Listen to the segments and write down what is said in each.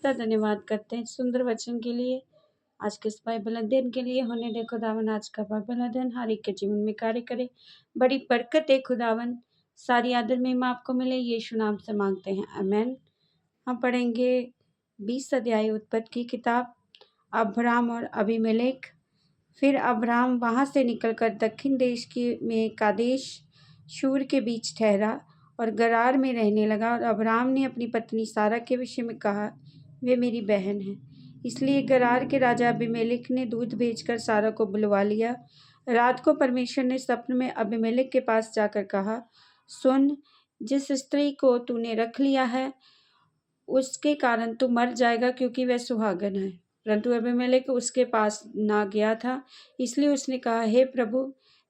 का धन्यवाद करते हैं सुंदर वचन के लिए। आज के इस बाइबल अध्ययन के लिए होने दे खुदावन, आज का बाइबल अध्ययन हर एक के जीवन में कार्य करे, बड़ी बरकत है खुदावन। सारी आदर महिमा आपको मिले, यीशु नाम से मांगते हैं, आमेन। हम पढ़ेंगे 20 अध्याय उत्पत्ति की किताब, अब्राम और अबीमेलेक। फिर अब्राम वहाँ से निकलकर दक्षिण देश में कादेश शूर के बीच ठहरा और गरार में रहने लगा। और अब्राम ने अपनी पत्नी सारा के विषय में कहा, वे मेरी बहन है। इसलिए गरार के राजा अबीमेलेक ने दूत भेजकर सारा को बुलवा लिया। रात को परमेश्वर ने स्वप्न में अबीमेलेक के पास जाकर कहा, सुन, जिस स्त्री को तूने रख लिया है उसके कारण तू मर जाएगा, क्योंकि वह सुहागन है। परंतु अबीमेलेक उसके पास ना गया था। इसलिए उसने कहा, हे प्रभु,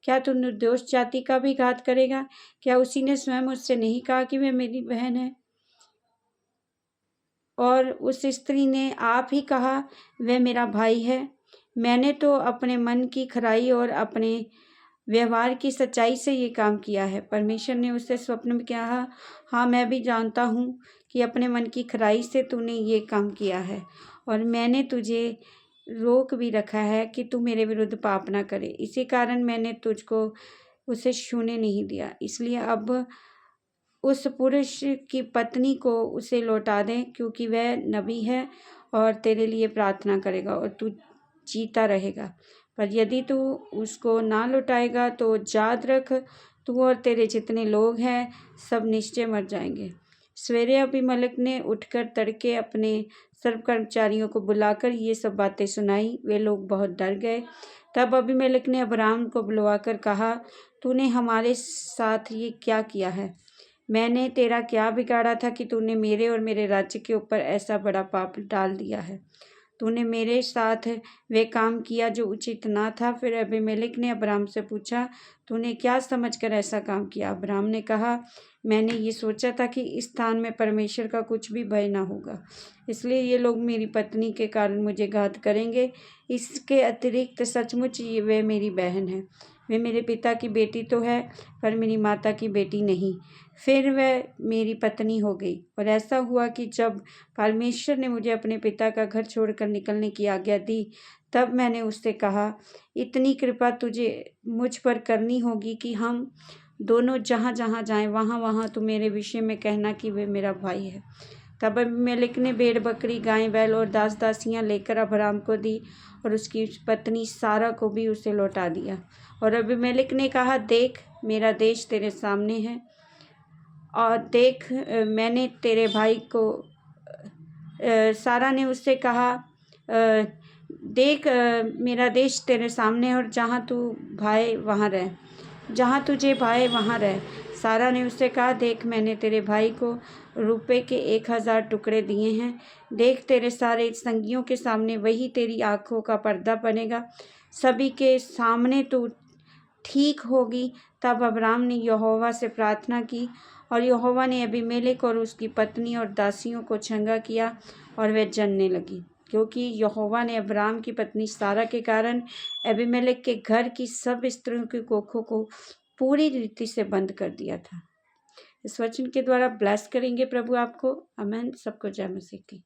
क्या तू निर्दोष जाति का भी घात करेगा? क्या उसी ने स्वयं मुझसे नहीं कहा कि वह मेरी बहन है? और उस स्त्री ने आप ही कहा, वह मेरा भाई है। मैंने तो अपने मन की खराई और अपने व्यवहार की सच्चाई से ये काम किया है। परमेश्वर ने उससे स्वप्न में कहा, हाँ, मैं भी जानता हूँ कि अपने मन की खराई से तूने ये काम किया है, और मैंने तुझे रोक भी रखा है कि तू मेरे विरुद्ध पाप ना करे। इसी कारण मैंने तुझको उसे छूने नहीं दिया। इसलिए अब उस पुरुष की पत्नी को उसे लौटा दें, क्योंकि वह नबी है और तेरे लिए प्रार्थना करेगा और तू जीता रहेगा। पर यदि तू उसको ना लौटाएगा तो याद रख, तू और तेरे जितने लोग हैं सब निश्चय मर जाएंगे। सवेरे अबीमेलेक ने उठकर तड़के अपने सर्व कर्मचारियों को बुलाकर ये सब बातें सुनाई। वे लोग बहुत डर गए। तब अबीमेलेक ने अब्राम को बुलवाकर कहा, तूने हमारे साथ ये क्या किया है? मैंने तेरा क्या बिगाड़ा था कि तूने मेरे और मेरे राज्य के ऊपर ऐसा बड़ा पाप डाल दिया है? तूने मेरे साथ वे काम किया जो उचित ना था। फिर अबीमेलेक ने अब्राम से पूछा, तूने क्या समझकर ऐसा काम किया? अब्राम ने कहा, मैंने ये सोचा था कि इस स्थान में परमेश्वर का कुछ भी भय ना होगा, इसलिए ये लोग मेरी पत्नी के कारण मुझे घात करेंगे। इसके अतिरिक्त सचमुच वे मेरी बहन है। वे मेरे पिता की बेटी तो है, पर मेरी माता की बेटी नहीं। फिर वह मेरी पत्नी हो गई। और ऐसा हुआ कि जब परमेश्वर ने मुझे अपने पिता का घर छोड़कर निकलने की आज्ञा दी, तब मैंने उससे कहा, इतनी कृपा तुझे मुझ पर करनी होगी कि हम दोनों जहाँ जहाँ जाएं वहाँ वहाँ तू मेरे विषय में कहना कि वे मेरा भाई है। तब अबीमेलेक ने भेड़ बकरी, गाय बैल और दास दासियाँ लेकर अब्राम को दी और उसकी पत्नी सारा को भी उसे लौटा दिया। और अबीमेलेक ने कहा, देख, मेरा देश तेरे सामने है, और देख, मैंने तेरे भाई को सारा ने उससे कहा, देख, मेरा देश तेरे सामने है, और जहाँ तू भाई वहाँ रह, जहाँ तुझे भाई वहाँ रह। सारा ने उससे कहा, देख, मैंने तेरे भाई को रुपए के 1000 टुकड़े दिए हैं। देख, तेरे सारे संगियों के सामने वही तेरी आंखों का पर्दा बनेगा, सभी के सामने तू ठीक होगी। तब अब्राम ने यहोवा से प्रार्थना की, और यहोवा ने अबीमेलेक और उसकी पत्नी और दासियों को चंगा किया, और वे जनने लगी, क्योंकि यहोवा ने अब्राम की पत्नी सारा के कारण अबीमेलेक के घर की सब स्त्रियों की कोखों को पूरी रीति से बंद कर दिया था। इस वचन के द्वारा ब्लेस करेंगे प्रभु आपको, आमेन। सबको जय मसीह की।